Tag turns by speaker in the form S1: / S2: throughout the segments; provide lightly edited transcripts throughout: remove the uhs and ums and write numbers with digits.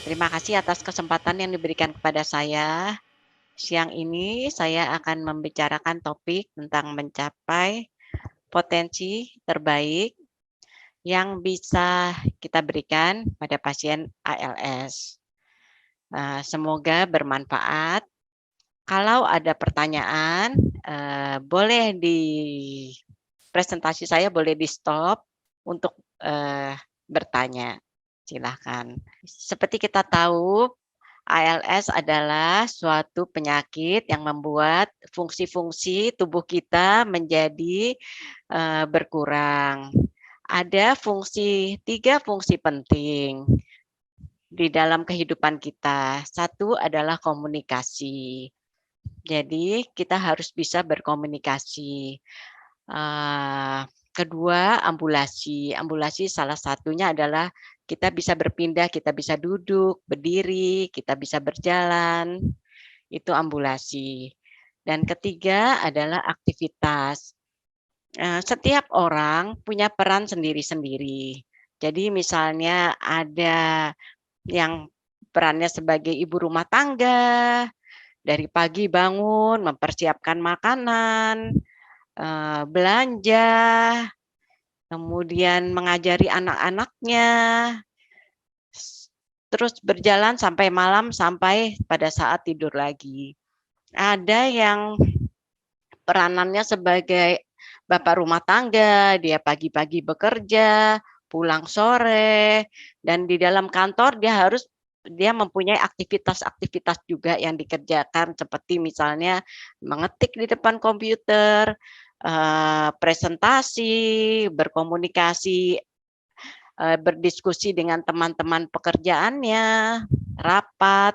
S1: Terima kasih atas kesempatan yang diberikan kepada saya. Siang ini saya akan membicarakan topik tentang mencapai potensi terbaik yang bisa kita berikan pada pasien ALS. Semoga bermanfaat. Kalau ada pertanyaan, boleh di presentasi saya boleh di-stop untuk, bertanya. Silahkan. Seperti kita tahu, ALS adalah suatu penyakit yang membuat fungsi-fungsi tubuh kita menjadi, berkurang. Ada 3 fungsi penting di dalam kehidupan kita. Satu adalah komunikasi. Jadi kita harus bisa berkomunikasi. Kedua, ambulasi. Ambulasi salah satunya adalah kita bisa berpindah, kita bisa duduk, berdiri, kita bisa berjalan, itu ambulasi. Dan ketiga adalah aktivitas. Setiap orang punya peran sendiri-sendiri. Jadi misalnya ada yang perannya sebagai ibu rumah tangga, dari pagi bangun mempersiapkan makanan, belanja, kemudian mengajari anak-anaknya, terus berjalan sampai malam, sampai pada saat tidur lagi. Ada yang peranannya sebagai bapak rumah tangga, dia pagi-pagi bekerja, pulang sore, dan di dalam kantor dia mempunyai aktivitas-aktivitas juga yang dikerjakan seperti misalnya mengetik di depan komputer, presentasi, berkomunikasi, berdiskusi dengan teman-teman pekerjaannya, rapat.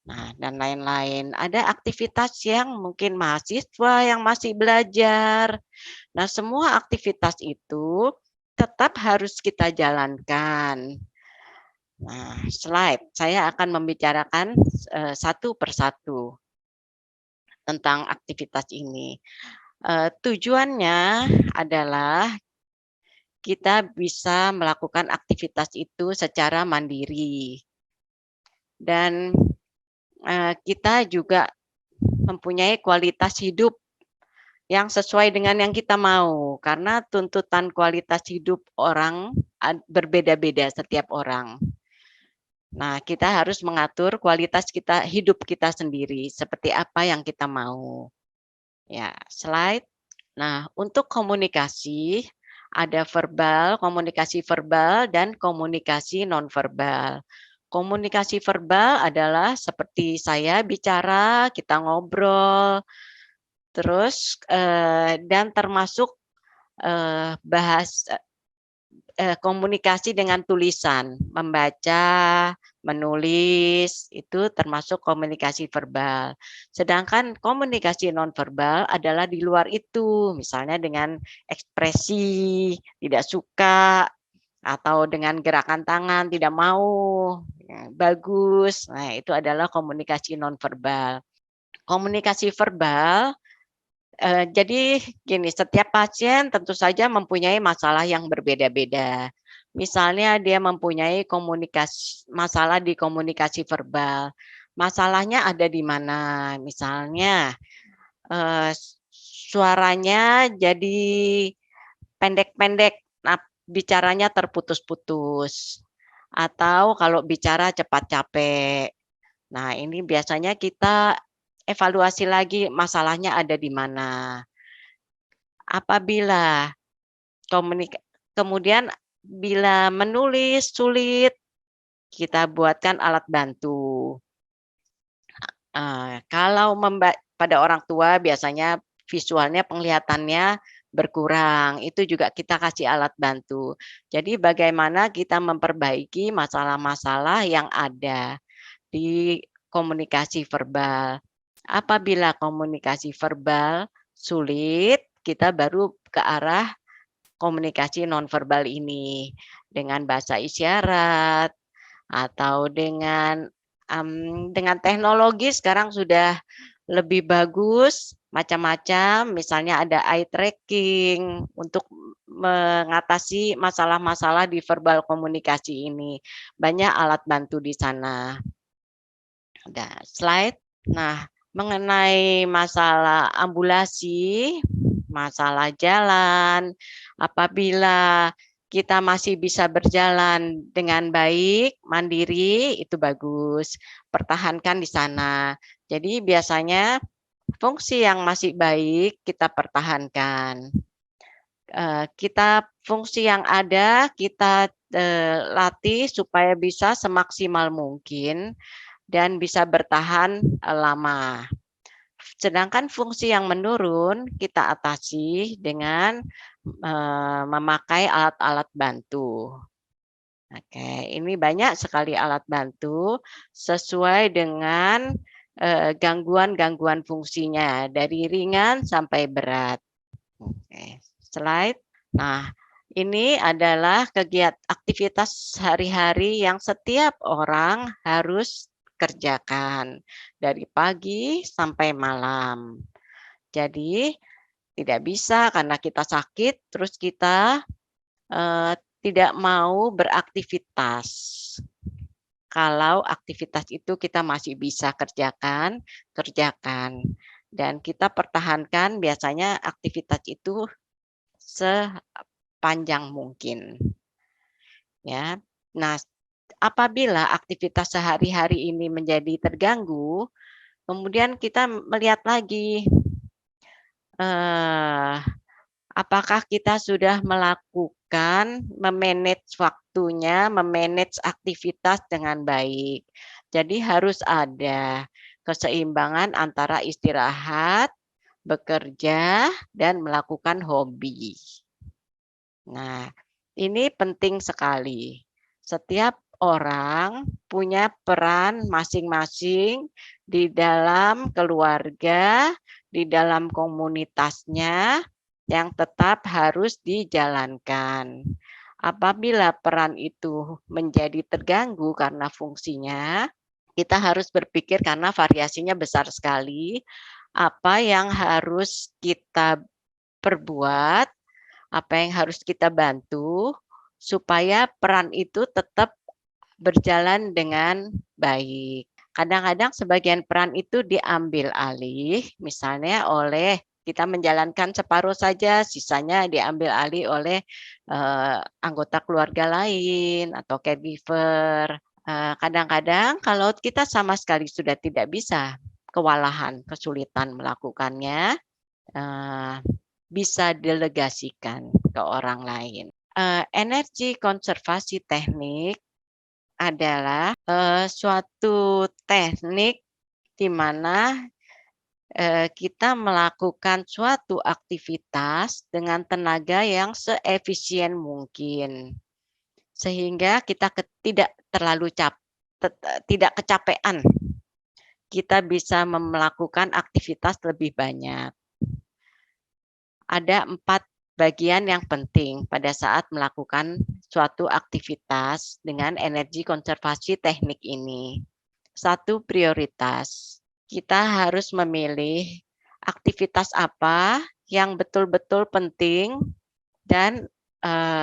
S1: Nah, dan lain-lain. Ada aktivitas yang mungkin mahasiswa yang masih belajar. Nah, semua aktivitas itu tetap harus kita jalankan. Nah, saya akan membicarakan satu persatu tentang aktivitas ini. Tujuannya adalah kita bisa melakukan aktivitas itu secara mandiri dan kita juga mempunyai kualitas hidup yang sesuai dengan yang kita mau, karena tuntutan kualitas hidup orang berbeda-beda setiap orang. Nah, kita harus mengatur kualitas hidup kita sendiri, seperti apa yang kita mau. Ya, slide. Nah, untuk komunikasi, ada komunikasi verbal, dan komunikasi nonverbal. Komunikasi verbal adalah seperti saya bicara, kita ngobrol, terus dan termasuk komunikasi dengan tulisan, membaca, menulis, itu termasuk komunikasi verbal. Sedangkan komunikasi nonverbal adalah di luar itu, misalnya dengan ekspresi, tidak suka, atau dengan gerakan tangan, tidak mau, ya, bagus. Nah, itu adalah komunikasi nonverbal. Komunikasi verbal, jadi gini, setiap pasien tentu saja mempunyai masalah yang berbeda-beda. Misalnya dia mempunyai masalah di komunikasi verbal. Masalahnya ada di mana? Misalnya, suaranya jadi pendek-pendek, bicaranya terputus-putus, atau kalau bicara cepat capek. Nah, ini biasanya kita evaluasi lagi masalahnya ada di mana. Apabila kemudian bila menulis sulit, kita buatkan alat bantu. Kalau pada orang tua biasanya visualnya, penglihatannya berkurang, itu juga kita kasih alat bantu. Jadi bagaimana kita memperbaiki masalah-masalah yang ada di komunikasi verbal. Apabila komunikasi verbal sulit, kita baru ke arah komunikasi nonverbal ini dengan bahasa isyarat atau dengan teknologi sekarang sudah lebih bagus, macam-macam, misalnya ada eye tracking untuk mengatasi masalah-masalah di verbal komunikasi ini. Banyak alat bantu di sana. Ada slide. Nah, mengenai masalah ambulasi, masalah jalan, apabila kita masih bisa berjalan dengan baik, mandiri, itu bagus. Pertahankan di sana. Jadi biasanya fungsi yang masih baik kita pertahankan. Kita fungsi yang ada kita latih supaya bisa semaksimal mungkin dan bisa bertahan lama. Sedangkan fungsi yang menurun kita atasi dengan memakai alat-alat bantu. Oke, ini banyak sekali alat bantu sesuai dengan gangguan-gangguan fungsinya dari ringan sampai berat. Oke, slide. Nah, ini adalah kegiatan aktivitas sehari-hari yang setiap orang harus kerjakan dari pagi sampai malam. Jadi tidak bisa karena kita sakit terus kita tidak mau beraktivitas. Kalau aktivitas itu kita masih bisa kerjakan, kerjakan. Dan kita pertahankan biasanya aktivitas itu sepanjang mungkin. Ya. Nah, apabila aktivitas sehari-hari ini menjadi terganggu, kemudian kita melihat lagi apakah kita sudah melakukan memanage waktunya, memanage aktivitas dengan baik. Jadi harus ada keseimbangan antara istirahat, bekerja, dan melakukan hobi. Nah, ini penting sekali. Setiap orang punya peran masing-masing di dalam keluarga, di dalam komunitasnya yang tetap harus dijalankan. Apabila peran itu menjadi terganggu karena fungsinya, kita harus berpikir karena variasinya besar sekali, apa yang harus kita perbuat, apa yang harus kita bantu supaya peran itu tetap berjalan dengan baik. Kadang-kadang sebagian peran itu diambil alih, misalnya oleh kita menjalankan separuh saja, sisanya diambil alih oleh anggota keluarga lain atau caregiver. Kadang-kadang kalau kita sama sekali sudah tidak bisa, kewalahan, kesulitan melakukannya, bisa delegasikan ke orang lain. Energi konservasi teknik adalah suatu teknik di mana kita melakukan suatu aktivitas dengan tenaga yang seefisien mungkin, sehingga kita tidak terlalu tidak kecapean. Kita bisa melakukan aktivitas lebih banyak. Ada 4 bagian yang penting pada saat melakukan suatu aktivitas dengan energi konservasi teknik ini. 1, prioritas. Kita harus memilih aktivitas apa yang betul-betul penting dan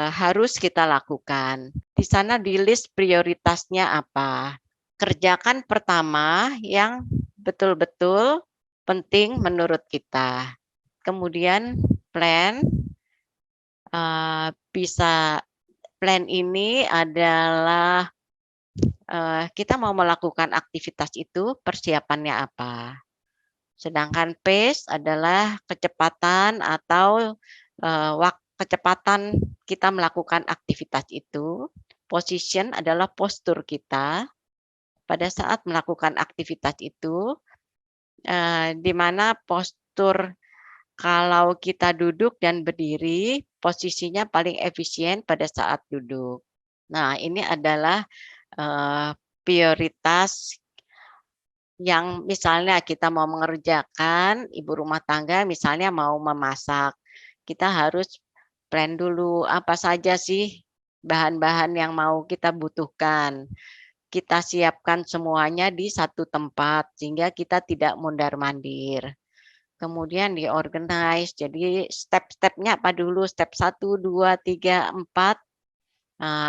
S1: harus kita lakukan. Di sana di list prioritasnya apa. Kerjakan pertama yang betul-betul penting menurut kita. Kemudian plan, plan ini adalah kita mau melakukan aktivitas itu persiapannya apa. Sedangkan pace adalah kecepatan atau kecepatan kita melakukan aktivitas itu. Position adalah postur kita pada saat melakukan aktivitas itu, di mana postur kalau kita duduk dan berdiri, posisinya paling efisien pada saat duduk. Nah, ini adalah prioritas yang misalnya kita mau mengerjakan, ibu rumah tangga misalnya mau memasak, kita harus plan dulu apa saja sih bahan-bahan yang mau kita butuhkan. kita siapkan semuanya di satu tempat sehingga kita tidak mondar-mandir. Kemudian diorganize, jadi step-stepnya apa dulu, step 1, 2, 3, 4.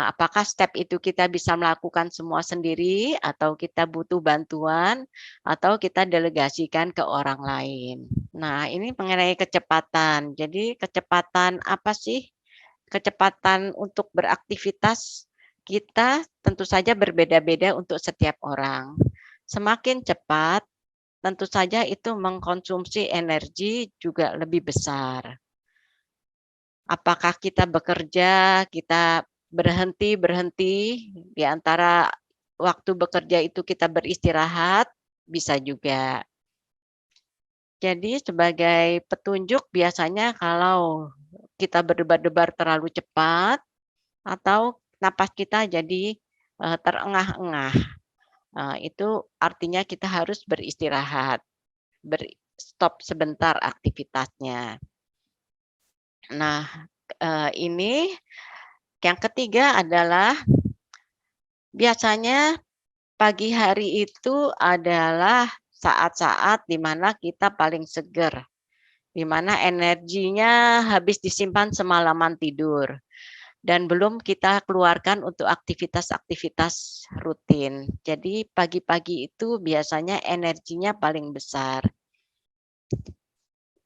S1: Apakah step itu kita bisa melakukan semua sendiri atau kita butuh bantuan atau kita delegasikan ke orang lain. Nah, ini mengenai kecepatan. Jadi kecepatan apa sih? Kecepatan untuk beraktivitas kita tentu saja berbeda-beda untuk setiap orang. Semakin cepat, tentu saja itu mengkonsumsi energi juga lebih besar. Apakah kita bekerja, kita berhenti di antara waktu bekerja itu kita beristirahat, bisa juga. Jadi sebagai petunjuk biasanya kalau kita berdebar-debar terlalu cepat atau napas kita jadi, terengah-engah, itu artinya kita harus beristirahat, stop sebentar aktivitasnya. Nah, ini yang ketiga adalah biasanya pagi hari itu adalah saat-saat di mana kita paling seger, di mana energinya habis disimpan semalaman tidur dan belum kita keluarkan untuk aktivitas-aktivitas rutin. Jadi pagi-pagi itu biasanya energinya paling besar.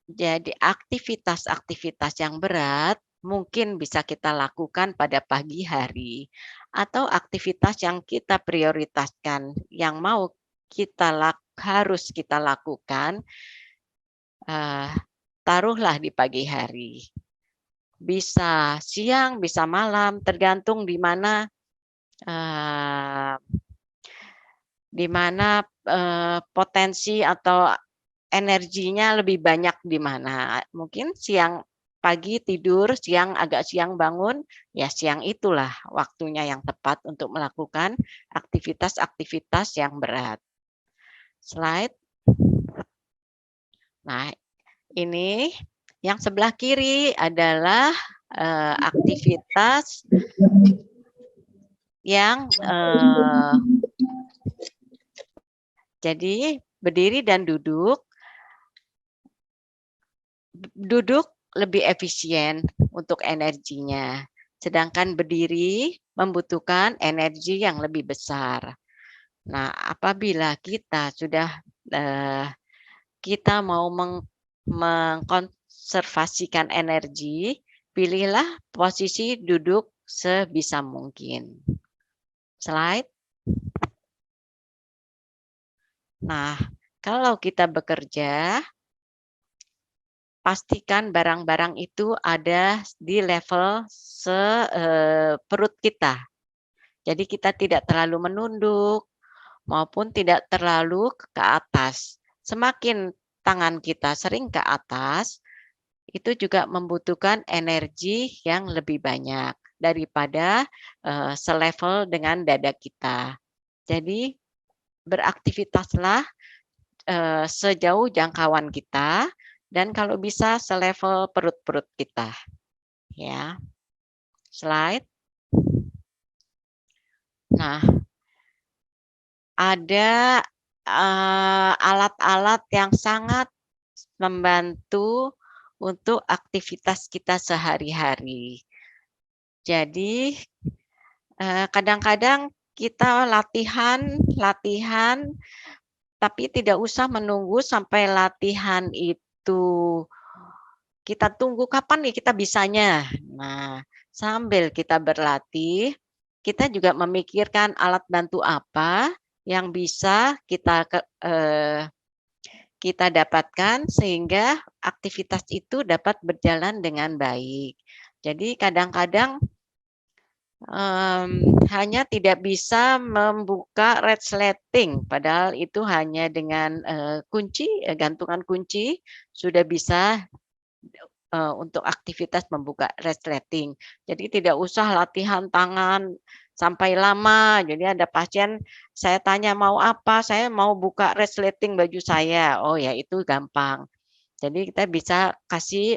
S1: Jadi aktivitas-aktivitas yang berat mungkin bisa kita lakukan pada pagi hari atau aktivitas yang kita prioritaskan yang mau harus kita lakukan, taruhlah di pagi hari. Bisa siang, bisa malam, tergantung eee, di mana, potensi atau energinya lebih banyak di mana. Mungkin pagi tidur, agak siang bangun, ya siang itulah waktunya yang tepat untuk melakukan aktivitas-aktivitas yang berat. Slide. Nah, ini yang sebelah kiri adalah, aktivitas yang, jadi berdiri dan duduk lebih efisien untuk energinya, sedangkan berdiri membutuhkan energi yang lebih besar. Nah, apabila kita mau mengkonservasikan energi, pilihlah posisi duduk sebisa mungkin. Slide. Nah, kalau kita bekerja, pastikan barang-barang itu ada di level perut kita. Jadi kita tidak terlalu menunduk maupun tidak terlalu ke atas. Semakin tangan kita sering ke atas, itu juga membutuhkan energi yang lebih banyak daripada selevel dengan dada kita. Jadi beraktivitaslah sejauh jangkauan kita dan kalau bisa selevel perut-perut kita, ya. Slide. Nah, ada alat-alat yang sangat membantu untuk aktivitas kita sehari-hari. Jadi, kadang-kadang kita latihan, tapi tidak usah menunggu sampai latihan itu kita tunggu kapan nih kita bisanya. Nah, sambil kita berlatih, kita juga memikirkan alat bantu apa yang bisa kita dapatkan sehingga aktivitas itu dapat berjalan dengan baik. Jadi kadang-kadang hanya tidak bisa membuka resleting, padahal itu hanya dengan gantungan kunci sudah bisa untuk aktivitas membuka resleting. Jadi tidak usah latihan tangan sampai lama. Jadi ada pasien saya tanya, "Mau apa?" "Saya mau buka resleting baju saya." Oh ya itu gampang. Jadi kita bisa kasih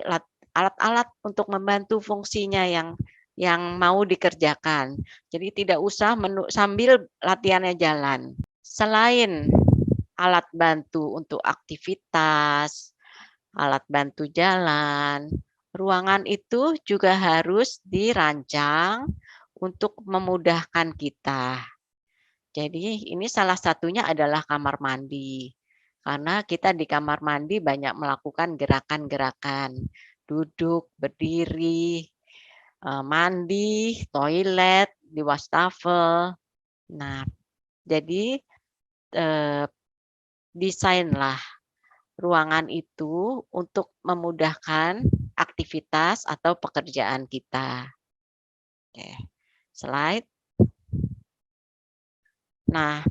S1: alat-alat untuk membantu fungsinya yang yang mau dikerjakan. Jadi tidak usah sambil latihannya jalan. Selain alat bantu untuk aktivitas, alat bantu jalan, ruangan itu juga harus dirancang untuk memudahkan kita. Jadi ini salah satunya adalah kamar mandi. Karena kita di kamar mandi banyak melakukan gerakan-gerakan, duduk, berdiri, mandi, toilet, di wastafel. Nah, jadi, eee, desainlah ruangan itu untuk memudahkan aktivitas atau pekerjaan kita. Oke, slide. Nah,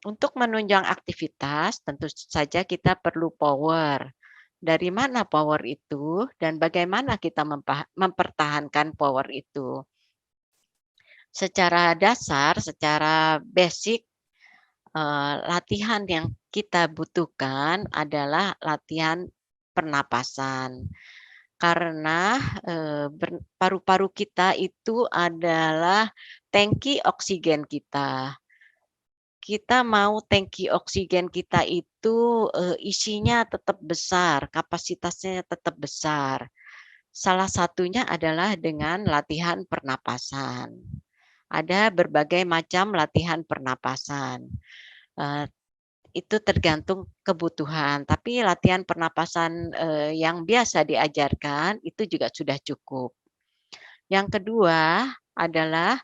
S1: untuk menunjang aktivitas tentu saja kita perlu power. Dari mana power itu dan bagaimana kita mempertahankan power itu? Secara dasar, secara basic, latihan yang kita butuhkan adalah latihan pernapasan. Karena, paru-paru kita itu adalah tangki oksigen kita. Kita mau tangki oksigen kita itu, isinya tetap besar, kapasitasnya tetap besar. Salah satunya adalah dengan latihan pernapasan. Ada berbagai macam latihan pernapasan, eee, itu tergantung kebutuhan, tapi latihan pernapasan, yang biasa diajarkan itu juga sudah cukup. Yang kedua adalah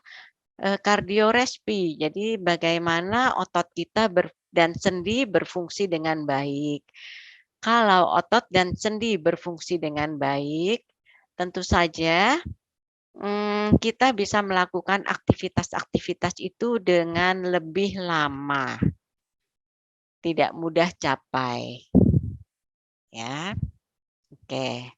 S1: kardiorespi. Jadi bagaimana otot kita dan sendi berfungsi dengan baik. Kalau otot dan sendi berfungsi dengan baik, tentu saja, kita bisa melakukan aktivitas-aktivitas itu dengan lebih lama, tidak mudah capai, ya. Oke.